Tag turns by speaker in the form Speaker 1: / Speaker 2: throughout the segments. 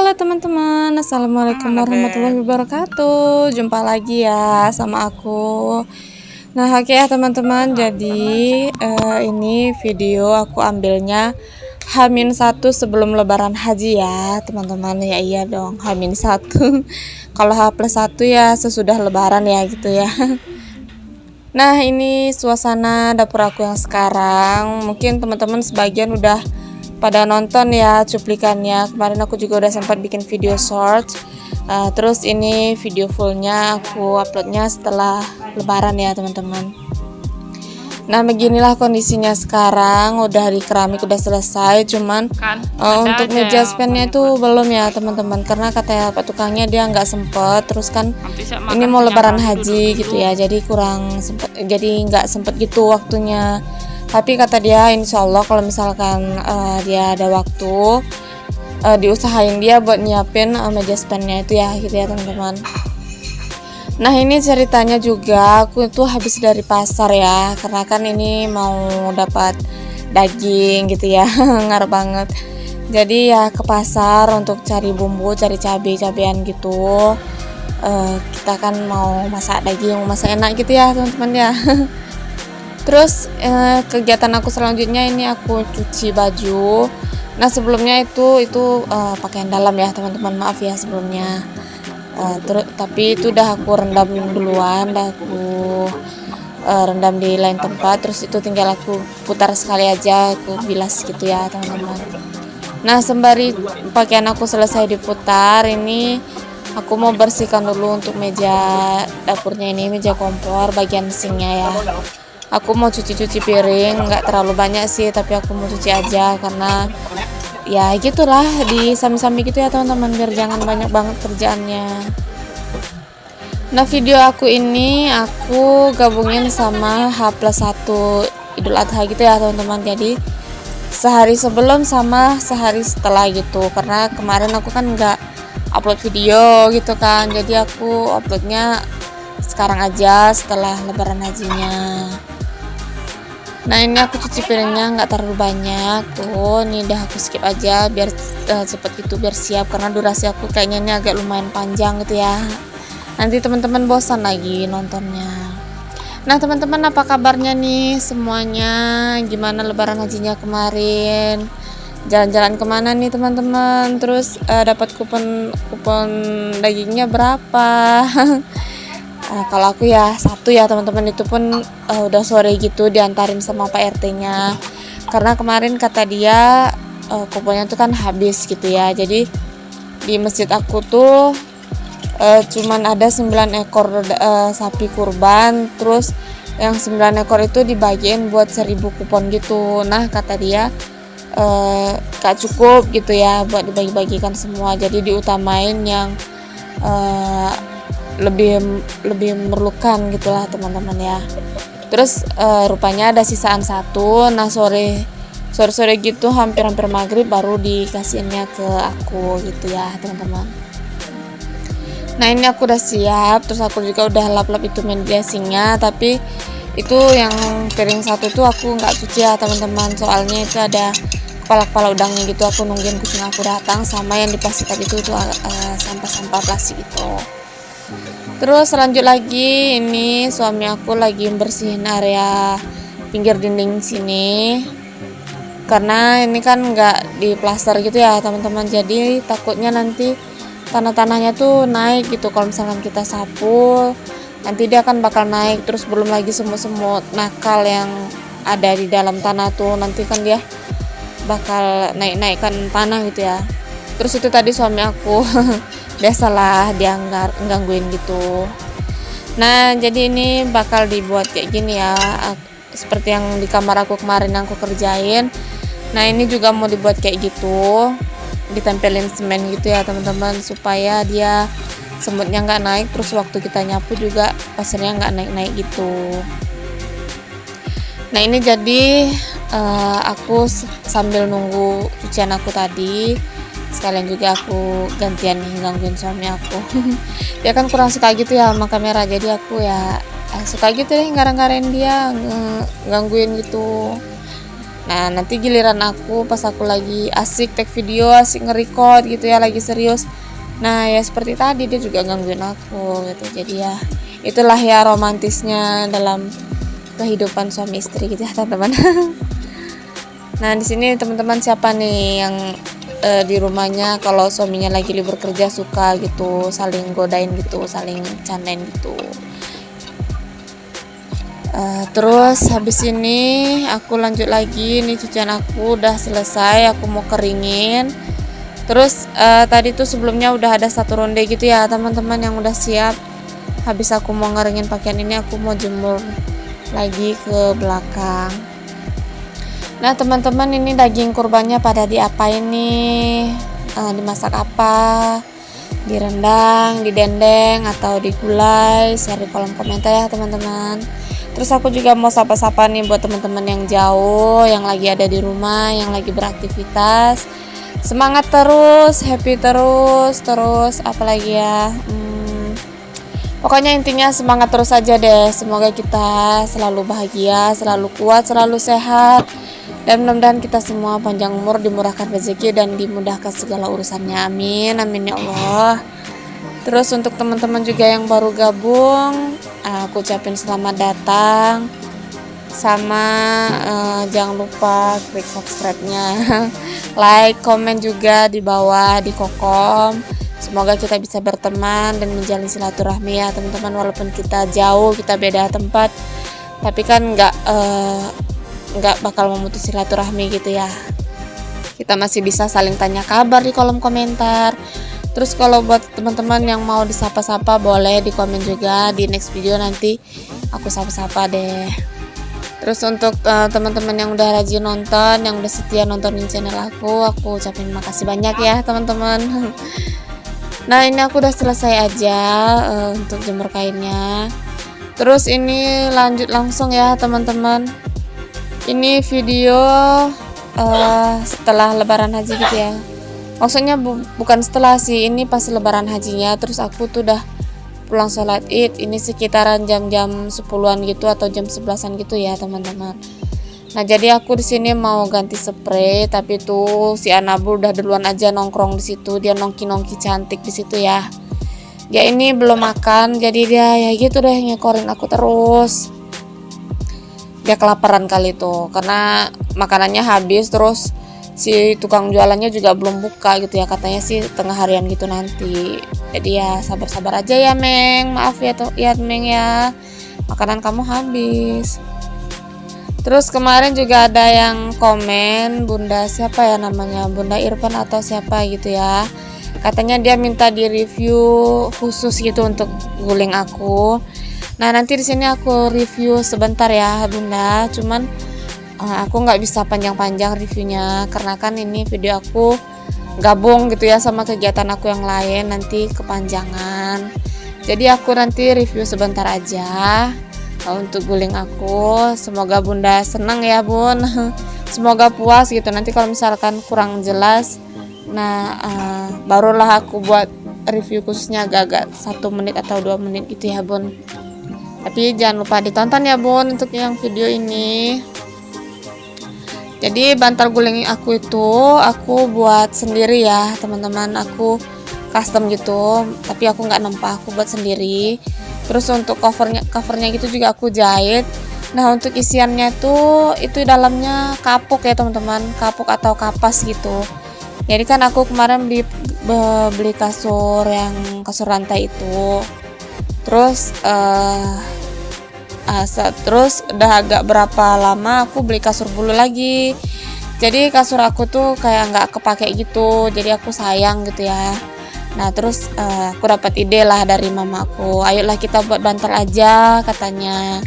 Speaker 1: Halo teman-teman, assalamualaikum warahmatullahi wabarakatuh. Jumpa lagi ya sama aku. Nah, oke ya teman-teman. Jadi ini video aku ambilnya H-1 sebelum Lebaran Haji ya teman-teman. Ya iya dong, H-1. Kalau H+1 ya sesudah Lebaran ya gitu ya. Nah, ini suasana dapur aku yang sekarang. Mungkin teman-teman sebagian udah pada nonton ya cuplikannya. Kemarin aku juga udah sempat bikin video short. Terus ini video fullnya aku uploadnya setelah Lebaran ya teman-teman. Nah, beginilah kondisinya sekarang. Udah di keramik udah selesai, cuman untuk meja spandnya itu belum ya teman-teman, karena katanya Pak tukangnya dia nggak sempet. Terus kan ini mau Lebaran Haji gitu ya, jadi kurang sempet, jadi nggak sempet gitu waktunya. Tapi kata dia insya Allah kalau misalkan dia ada waktu, diusahain dia buat nyiapin meja spandnya itu ya gitu ya teman-teman. Nah, ini ceritanya juga aku itu habis dari pasar ya, karena kan ini mau dapat daging gitu ya. Ngarep banget. Jadi ya ke pasar untuk cari bumbu, cari cabai-cabean gitu. Kita kan mau masak daging, masak enak gitu ya teman-teman ya. Terus kegiatan aku selanjutnya ini aku cuci baju. Nah, sebelumnya itu pakaian dalam ya teman-teman, maaf ya sebelumnya. Tapi itu udah aku rendam duluan, udah aku rendam di lain tempat. Terus itu tinggal aku putar sekali aja, aku bilas gitu ya teman-teman. Nah, sembari pakaian aku selesai diputar, ini aku mau bersihkan dulu untuk meja dapurnya ini, meja kompor bagian sinknya ya. Aku mau cuci-cuci piring, nggak terlalu banyak sih, tapi aku mau cuci aja karena ya gitulah, di sami-sami gitu ya teman-teman, biar jangan banyak banget kerjaannya. Nah, video aku ini aku gabungin sama H+1 Idul Adha gitu ya teman-teman. Jadi sehari sebelum sama sehari setelah gitu, karena kemarin aku kan nggak upload video gitu kan, jadi aku uploadnya sekarang aja setelah Lebaran Hajinya. Nah, ini aku cuci piringnya nggak terlalu banyak tuh, ini udah aku skip aja biar cepet gitu, biar siap, karena durasi aku kayaknya ini agak lumayan panjang gitu ya, nanti teman-teman bosan lagi nontonnya. Nah teman-teman, apa kabarnya nih semuanya, gimana Lebaran Hajinya kemarin, jalan-jalan kemana nih teman-teman, terus dapat kupon dagingnya berapa? Kalau aku ya satu ya teman-teman, itu pun udah sore gitu diantarin sama Pak RT-nya, karena kemarin kata dia kuponnya tuh kan habis gitu ya. Jadi di masjid aku tuh cuman ada 9 ekor sapi kurban, terus yang 9 ekor itu dibagiin buat 1000 kupon gitu. Nah, kata dia gak cukup gitu ya buat dibagi-bagikan semua, jadi diutamain yang lebih memerlukan gitulah teman-teman ya. Terus rupanya ada sisaan satu. Nah, sore gitu hampir maghrib baru dikasihinnya ke aku gitu ya teman-teman. Nah, ini aku udah siap, terus aku juga udah lap-lap itu media sinknya, tapi itu yang piring satu tuh aku nggak cuci ya teman-teman, soalnya itu ada kepala udangnya gitu. Aku nungguin kucing aku datang, sama yang di plastik tadi itu sampah-sampah plastik itu. Terus lanjut lagi, ini suami aku lagi bersihin area pinggir dinding sini, karena ini kan nggak diplaster gitu ya teman-teman, jadi takutnya nanti tanah-tanahnya tuh naik gitu. Kalau misalkan kita sapu, nanti dia kan bakal naik. Terus belum lagi semut-semut nakal yang ada di dalam tanah tuh, nanti kan dia bakal naik-naikkan tanah gitu ya. Terus itu tadi suami aku biasalah dia gangguin gitu. Nah, jadi ini bakal dibuat kayak gini ya, seperti yang di kamar aku kemarin yang aku kerjain. Nah, ini juga mau dibuat kayak gitu, ditempelin semen gitu ya teman-teman, supaya dia semutnya nggak naik, terus waktu kita nyapu juga pasirnya nggak naik-naik gitu. Nah, ini jadi aku sambil nunggu cucian aku tadi, sekalian juga aku gantian nih gangguin suami aku. Dia kan kurang suka gitu ya sama kamera, jadi aku ya suka gitu deh ngarang-ngarain dia, gangguin gitu. Nah nanti giliran aku pas aku lagi asik take video, asik nge-record gitu ya, lagi serius, nah ya seperti tadi dia juga gangguin aku gitu. Jadi ya itulah ya romantisnya dalam kehidupan suami istri gitu ya teman-teman. Nah di sini teman-teman siapa nih yang di rumahnya kalau suaminya lagi libur kerja suka gitu saling godain gitu, saling candain gitu. Terus habis ini aku lanjut lagi nih, cucian aku udah selesai, aku mau keringin. Terus tadi tuh sebelumnya udah ada satu ronde gitu ya teman-teman yang udah siap. Habis aku mau ngeringin pakaian ini, aku mau jemur lagi ke belakang. Nah teman-teman, ini daging kurbannya pada diapain nih? Dimasak apa? Direndang, didendeng, atau digulai? Share di kolom komentar ya teman-teman. Terus aku juga mau sapa-sapa nih buat teman-teman yang jauh, yang lagi ada di rumah, yang lagi beraktivitas. Semangat terus, happy terus apalagi ya. Pokoknya intinya semangat terus aja deh. Semoga kita selalu bahagia, selalu kuat, selalu sehat. Dan mudah-mudahan kita semua panjang umur, dimurahkan rezeki, dan dimudahkan segala urusannya. Amin, amin ya Allah. Terus untuk teman-teman juga yang baru gabung, aku ucapin selamat datang. Sama jangan lupa klik subscribe-nya, like, komen juga di bawah di kolom. Semoga kita bisa berteman dan menjalin silaturahmi ya teman-teman. Walaupun kita jauh, kita beda tempat, tapi kan nggak bakal memutus silaturahmi gitu ya. Kita masih bisa saling tanya kabar di kolom komentar. Terus kalau buat teman-teman yang mau disapa-sapa, boleh di komen juga, di next video nanti aku sapa-sapa deh. Terus untuk teman-teman yang udah rajin nonton, yang udah setia nontonin channel aku ucapin makasih banyak ya teman-teman. Nah ini aku udah selesai aja untuk jemur kainnya. Terus ini lanjut langsung ya teman-teman. Ini video setelah lebaran haji gitu ya. Maksudnya bukan setelah sih, ini pas lebaran hajinya. Terus aku tuh udah pulang sholat id, ini sekitaran jam-jam 10-an gitu atau jam 11-an gitu ya teman-teman. Nah jadi aku di sini mau ganti spray, tapi tuh si Anabul udah duluan aja nongkrong di situ. Dia nongki-nongki cantik di situ ya. Dia ini belum makan, jadi dia ya gitu deh ngekorin aku terus. Dia kelaparan kali tuh karena makanannya habis, terus si tukang jualannya juga belum buka gitu ya, katanya sih tengah harian gitu nanti. Jadi ya sabar-sabar aja ya Meng, maaf ya Meng ya, makanan kamu habis. Terus kemarin juga ada yang komen, Bunda siapa ya namanya, Bunda Irfan atau siapa gitu ya, katanya dia minta di review khusus gitu untuk guling aku. Nah nanti di sini aku review sebentar ya Bunda, cuman aku nggak bisa panjang-panjang reviewnya karena kan ini video aku gabung gitu ya sama kegiatan aku yang lain, nanti kepanjangan. Jadi aku nanti review sebentar aja untuk guling aku. Semoga Bunda senang ya Bun. Semoga puas gitu. Nanti kalau misalkan kurang jelas, nah barulah aku buat review khususnya agak-agak 1 menit atau 2 menit gitu ya Bun. Tapi jangan lupa ditonton ya Bun untuk yang video ini. Jadi bantal guling aku itu aku buat sendiri ya teman-teman, aku custom gitu, tapi aku nggak nempah, aku buat sendiri. Terus untuk covernya gitu juga aku jahit. Nah untuk isiannya tuh itu dalamnya kapuk ya teman-teman, kapuk atau kapas gitu. Jadi kan aku kemarin beli kasur yang kasur rantai itu, terus terus udah agak berapa lama aku beli kasur bulu lagi. Jadi kasur aku tuh kayak nggak kepake gitu, jadi aku sayang gitu ya. Nah terus aku dapat ide lah dari mamaku, ayolah kita buat bantal aja katanya.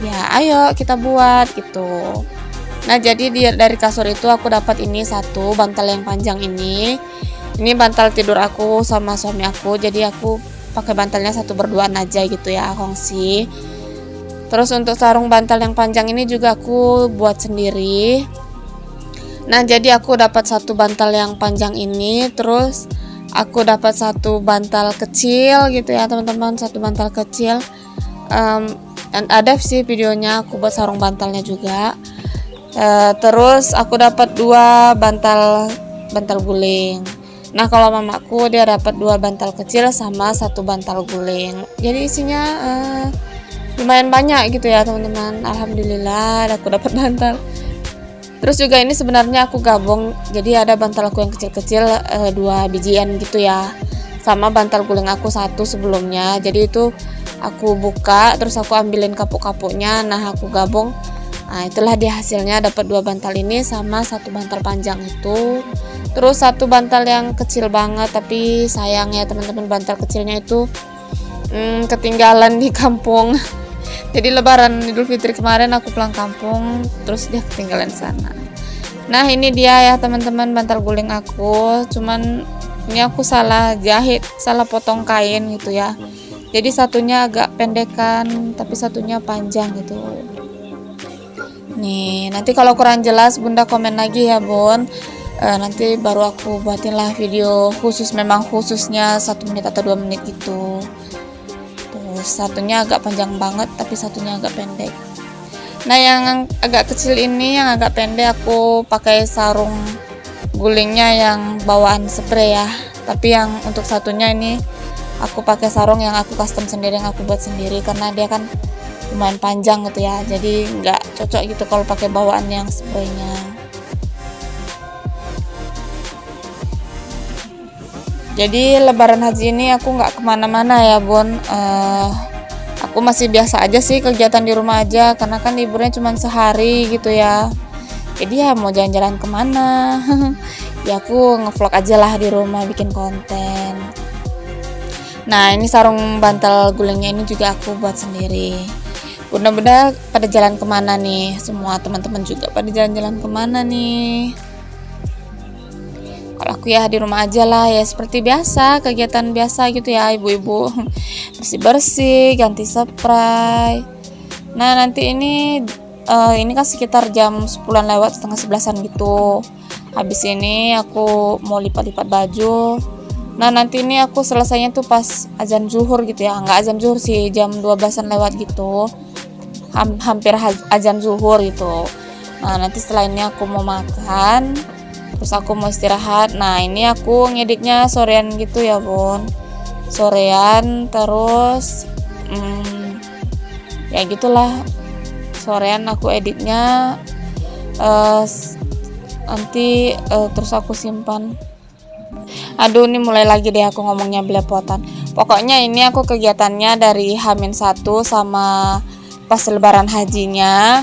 Speaker 1: Ya ayo kita buat gitu. Nah jadi dari kasur itu aku dapat ini satu bantal yang panjang ini bantal tidur aku sama suami aku, jadi aku pakai bantalnya satu berduaan aja gitu ya, kongsi. Terus untuk sarung bantal yang panjang ini juga aku buat sendiri. Nah jadi aku dapat satu bantal yang panjang ini, terus aku dapat satu bantal kecil gitu ya teman-teman, satu bantal kecil. Dan ada sih videonya aku buat sarung bantalnya juga. Terus aku dapat 2 bantal guling. Nah kalau mamaku dia dapat 2 bantal kecil sama 1 bantal guling. Jadi isinya lumayan banyak gitu ya teman-teman. Alhamdulillah aku dapat bantal. Terus juga ini sebenarnya aku gabung, jadi ada bantal aku yang kecil-kecil 2 bijian gitu ya, sama bantal guling aku 1 sebelumnya. Jadi itu aku buka, terus aku ambilin kapuk-kapuknya. Nah aku gabung, nah itulah dia hasilnya, dapat 2 bantal ini sama 1 bantal panjang itu. Terus 1 bantal yang kecil banget, tapi sayang ya teman-teman, bantal kecilnya itu ketinggalan di kampung. Jadi lebaran Idul Fitri kemarin aku pulang kampung, terus dia ketinggalan sana. Nah ini dia ya teman-teman bantal guling aku, cuman ini aku salah jahit, salah potong kain gitu ya. Jadi satunya agak pendekan, tapi satunya panjang gitu. Nih nanti kalau kurang jelas bunda komen lagi ya bun. Nanti baru aku buatin lah video khusus, memang khususnya 1 menit atau 2 menit gitu. Satunya agak panjang banget, tapi satunya agak pendek. Nah yang agak kecil ini, yang agak pendek, aku pakai sarung gulingnya yang bawaan spray ya. Tapi yang untuk satunya ini aku pakai sarung yang aku custom sendiri, yang aku buat sendiri, karena dia kan lumayan panjang gitu ya. Jadi nggak cocok gitu kalau pakai bawaan yang spraynya. Jadi lebaran haji ini aku nggak kemana-mana ya bun. Aku masih biasa aja sih, kegiatan di rumah aja, karena kan liburnya cuma sehari gitu ya. Jadi ya mau jalan-jalan kemana ya aku ngevlog aja lah di rumah, bikin konten. Nah ini sarung bantal gulingnya ini juga aku buat sendiri. Bunda-bunda pada jalan kemana nih? Semua teman-teman juga pada jalan-jalan kemana nih? Kalau aku ya di rumah aja lah ya, seperti biasa, kegiatan biasa gitu ya ibu-ibu, bersih-bersih, ganti spray. Nah nanti ini kan sekitar jam 10-an lewat, setengah 11-an gitu. Habis ini aku mau lipat-lipat baju. Nah nanti ini aku selesainya tuh pas azan zuhur gitu ya, nggak azan zuhur sih, jam 12-an lewat gitu, hampir azan zuhur gitu. Nah nanti setelah ini aku mau makan, terus aku mau istirahat. Nah ini aku ngeditnya sorean gitu ya bun, sorean terus ya gitulah, sorean aku editnya, nanti terus aku simpan. Aduh ini mulai lagi deh aku ngomongnya belepotan. Pokoknya ini aku kegiatannya dari H-1 sama pas lebaran hajinya.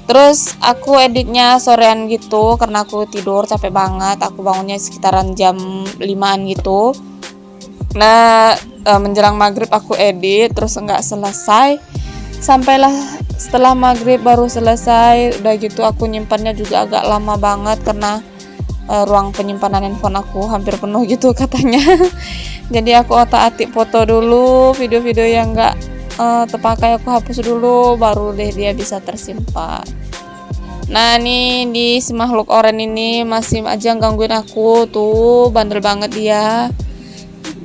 Speaker 1: Terus aku editnya sorean gitu, karena aku tidur capek banget. Aku bangunnya sekitaran jam 5-an gitu. Nah menjelang maghrib aku edit, terus nggak selesai. Sampailah setelah maghrib baru selesai. Udah gitu aku nyimpannya juga agak lama banget, karena ruang penyimpanan handphone aku hampir penuh gitu katanya. Jadi aku otak-atik foto dulu, video-video yang nggak terpakai aku hapus dulu, baru deh dia bisa tersimpan. Nah nih di si makhluk oren ini masih aja gangguin aku tuh, bandel banget dia.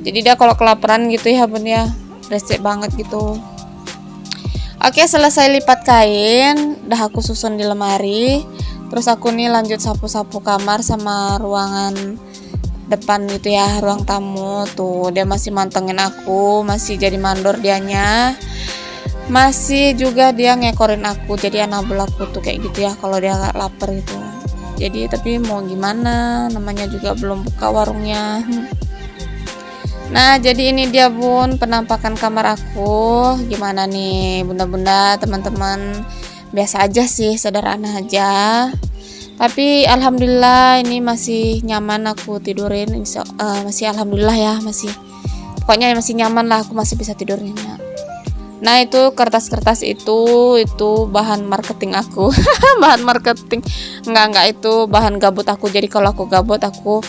Speaker 1: Jadi dia kalau kelaparan gitu ya bun ya, resek banget gitu. Oke selesai lipat kain, udah aku susun di lemari. Terus aku nih lanjut sapu-sapu kamar sama ruangan depan gitu ya, ruang tamu. Tuh dia masih mantengin aku, masih jadi mandor dianya. Masih juga dia ngekorin aku, jadi anabul aku tuh kayak gitu ya kalau dia gak lapar gitu. Jadi tapi mau gimana, namanya juga belum buka warungnya. Nah jadi ini dia bun penampakan kamar aku. Gimana nih bunda-bunda, teman-teman? Biasa aja sih, sederhana aja. Tapi alhamdulillah ini masih nyaman aku tidurin. Masih alhamdulillah ya, masih. Pokoknya masih nyaman lah, aku masih bisa tidurnya. Nah itu kertas-kertas itu bahan marketing aku. Bahan marketing enggak itu bahan gabut aku. Jadi kalau aku gabut aku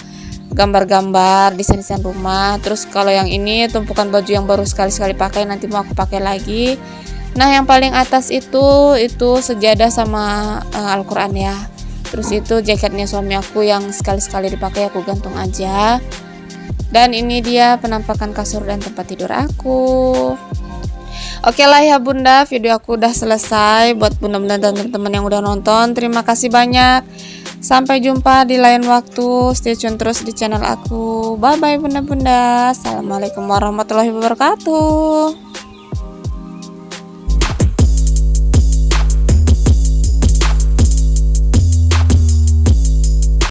Speaker 1: gambar-gambar, desain-desain rumah. Terus kalau yang ini tumpukan baju yang baru sekali-sekali pakai, nanti mau aku pakai lagi. Nah yang paling atas itu sejadah sama Al-Quran ya. Terus itu jaketnya suami aku yang sekali-sekali dipakai, aku gantung aja. Dan ini dia penampakan kasur dan tempat tidur aku. Oke lah ya bunda, video aku udah selesai. Buat bunda-bunda dan teman-teman yang udah nonton, terima kasih banyak. Sampai jumpa di lain waktu. Stay tune terus di channel aku. Bye bye bunda-bunda. Assalamualaikum warahmatullahi wabarakatuh.